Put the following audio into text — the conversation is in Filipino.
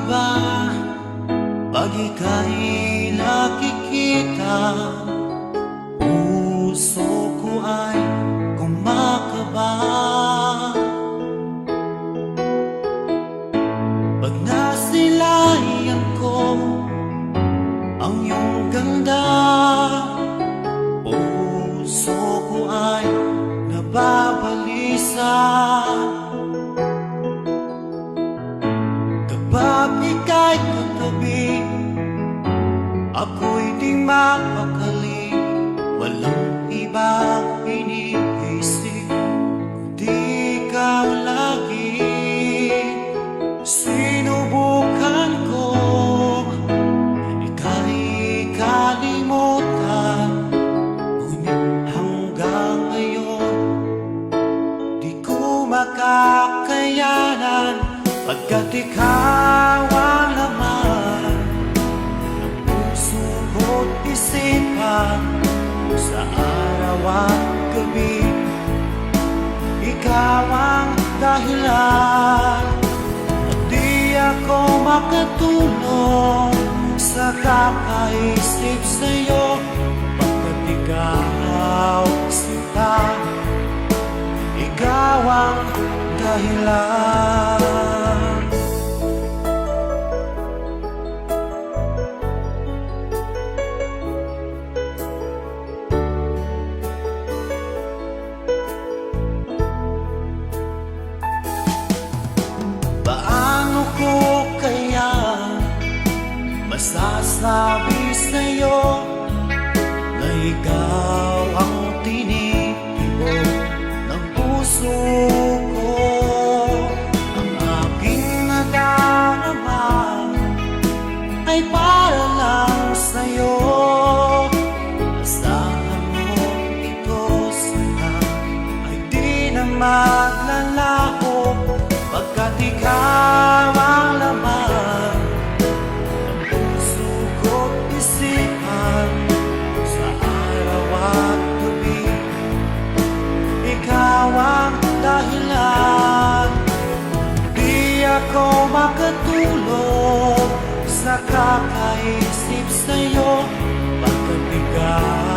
ba pag ika'y nakikita? Puso ko ay kumakaba pag nasilayan ko ang iyong ganda. Puso ko ay nababalisa kapag ika'y katabi. Ako'y di mapakali, walang ibang iniisip kundi ikaw lagi. Sinubukan ko ika'y kalimutan, ngunit hanggang ngayon di ko makakayanan, pagkat ikaw ang laman ng puso ko't isipan sa araw at gabi. Ikaw ang dahilan at di ako makatulog sa kakaisip sa'yo, pagkat ikaw sinta, ikaw ang dahilan. Paano ko kaya masasabi sa'yo na ikaw ang tinitibok ng puso ko? Ang aking nadarama ay para lang sa'yo. Asahan mo ito sana ay di na maglalaho, pagkat ikaw ang laman ng puso ko't isipan sa araw at gabi. Ikaw ang dahilan, di ako makatulog sa kakaisip sa'yo, pagkat ikaw